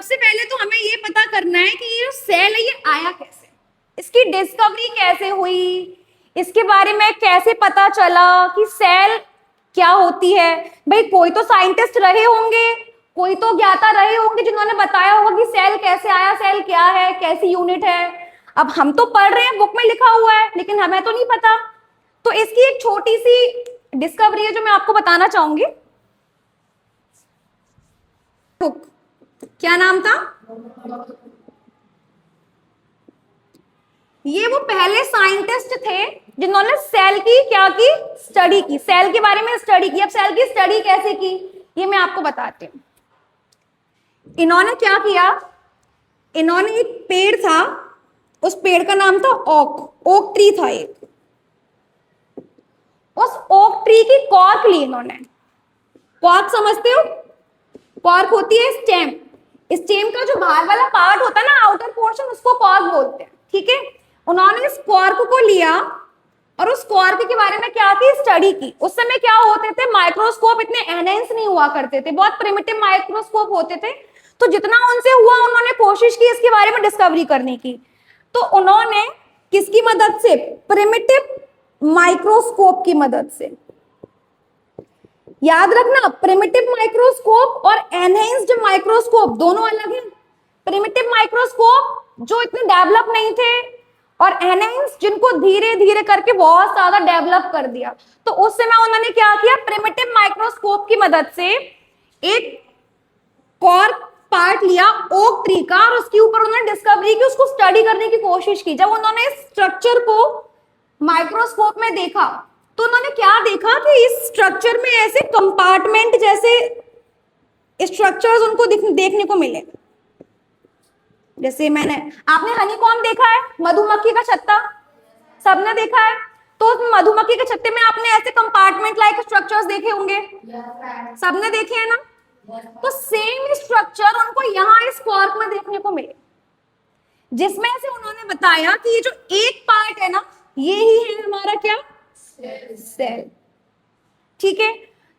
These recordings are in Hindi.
सबसे पहले तो हमें ये पता करना है कि ये जो सेल है ये आया कैसे, इसकी डिस्कवरी कैसे हुई, इसके बारे में कैसे पता चला कि सेल क्या होती है। भाई कोई तो साइंटिस्ट रहे होंगे, कोई तो ज्ञाता रहे होंगे जिन्होंने बताया होगा कि सेल कैसे आया, सेल क्या है, कैसी यूनिट है। अब हम तो पढ़ रहे हैं, बुक में लिखा हुआ है, लेकिन हमें तो नहीं पता। तो इसकी एक छोटी सी डिस्कवरी है जो मैं आपको बताना चाहूंगी। बुक क्या नाम था? ये वो पहले साइंटिस्ट थे जिन्होंने सेल की क्या की, स्टडी की, सेल के बारे में स्टडी की। अब सेल की स्टडी कैसे की ये मैं आपको बताती हूँ। इन्होंने क्या किया, इन्होंने एक पेड़ था, उस पेड़ का नाम था ओक ट्री था एक। उस ओक ट्री की कॉर्क ली इन्होंने। कॉर्क समझते हो? कॉर्क होती है स्टेम। स्टेम का जो बाहर वाला पार्ट होता है ना, आउटर पोर्शन, उसको कॉर्क बोलते हैं। ठीक है, उन्होंने इस कॉर्क को लिया और उस कॉर्क के बारे में क्या की, स्टडी की। उस समय क्या होते थे, माइक्रोस्कोप इतने एनहेंस नहीं हुआ करते थे, बहुत प्रिमिटिव माइक्रोस्कोप होते थे। तो जितना उनसे हुआ उन्होंने कोशिश की इसके बारे में डिस्कवरी करने की। तो उन्होंने किसकी मदद से, प्रिमिटिव माइक्रोस्कोप की मदद से। याद रखना, प्रिमिटिव माइक्रोस्कोप और एनहेंस्ड माइक्रोस्कोप दोनों अलग हैं। प्रिमिटिव माइक्रोस्कोप जो इतने डेवलप नहीं थे, और एनहेंस्ड जिनको धीरे धीरे करके बहुत ज्यादा डेवलप कर दिया। तो उस समय उन्होंने क्या किया, प्रिमिटिव माइक्रोस्कोप की मदद से एक कॉर्क पार्ट लिया ओक ट्री का, और उसके ऊपर उन्होंने डिस्कवरी की, उसको स्टडी करने की कोशिश की। जब उन्होंने इस स्ट्रक्चर को माइक्रोस्कोप में देखा तो उन्होंने क्या देखा कि इस स्ट्रक्चर में ऐसे कंपार्टमेंट जैसे स्ट्रक्चर्स उनको देखने को मिले। जैसे आपने हनीकॉम्ब देखा है, मधुमक्खी का छत्ता, सबने देखा है। तो मधुमक्खी के छत्ते में आपने ऐसे कंपार्टमेंट लाइक स्ट्रक्चर्स देखे होंगे, सबने देखे हैं ना। तो सेम स्ट्रक्चर उनको यहाँ इस कॉर्क में देखने को मिले, जिसमें से उन्होंने बताया कि ये जो एक पार्ट है ना, ये ही है हमारा क्या, सेल। ठीक है,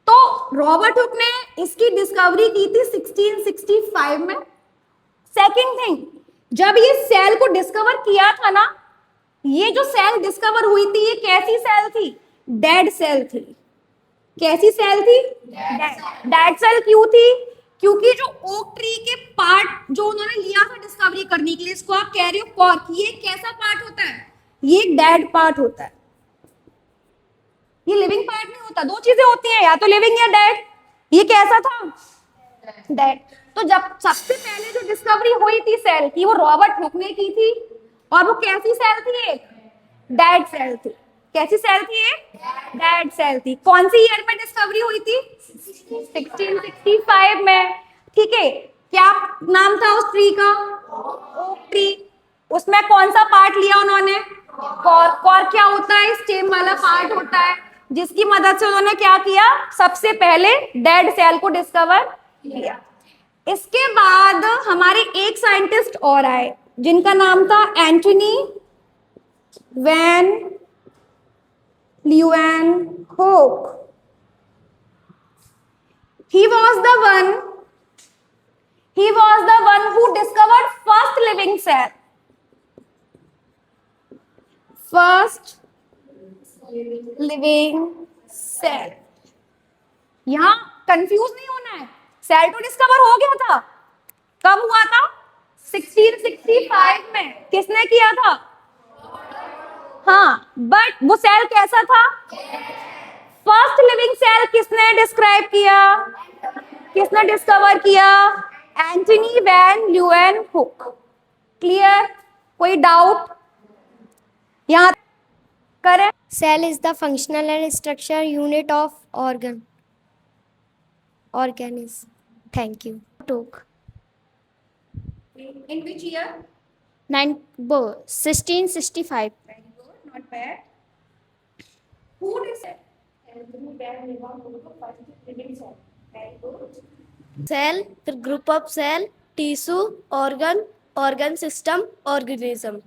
तो रॉबर्ट हुक ने इसकी डिस्कवरी की थी 1665 में। सेकंड थिंग, जब ये सेल को डिस्कवर किया था ना, ये जो सेल डिस्कवर हुई थी ये कैसी सेल थी, डेड सेल थी। कैसी सेल थी, डेड सेल। क्यों थी, क्योंकि जो ओक ट्री के पार्ट जो उन्होंने लिया था डिस्कवरी करने के लिए, इसको आप कह रहे हो कॉर्क, ये कैसा पार्ट होता है, ये डेड पार्ट होता है। ये लिविंग पार्ट नहीं होता, दो चीजें होती हैं, या तो लिविंग या डेड। ये कैसा था, डेड। तो जब सबसे पहले जो डिस्कवरी हुई थी सेल की, वो रॉबर्ट हुक ने की थी, और वो कैसी सेल थी, एक डेड सेल थी। कैसी सेल थी, एक डेड सेल थी। कौन सी ईयर में डिस्कवरी हुई थी, 1665 में। ठीक है, क्या नाम था उस ट्री का, ओक ट्री। उसमें कौन सा पार्ट लिया उन्होंने, कॉर्क। कॉर्क क्या होता है, स्टेम वाला पार्ट होता है, जिसकी मदद से उन्होंने क्या किया, सबसे पहले डेड सेल को डिस्कवर किया। इसके बाद हमारे एक साइंटिस्ट और आए जिनका नाम था Antony van Leeuwenhoek. He was the one who discovered first living cell. First living cell. यहां कंफ्यूज नहीं होना है, सेल तो डिस्कवर हो गया था। कब हुआ था, 1665 में। किसने किया था, हाँ, बट वो सेल कैसा था, फर्स्ट लिविंग सेल किसने डिस्क्राइब किया, किसने डिस्कवर किया, एंटनी वैन ल्यूवेनहोक। क्लियर, कोई डाउट यहां करें। Cell is the functional and structure unit of organism. Thank you. Talk. In which year? 1665. Very good, not bad. Who decided? Anthony Van Leeuwenhoek, first living cell. Very good. Cell, the group of cell, tissue, organ system, organism.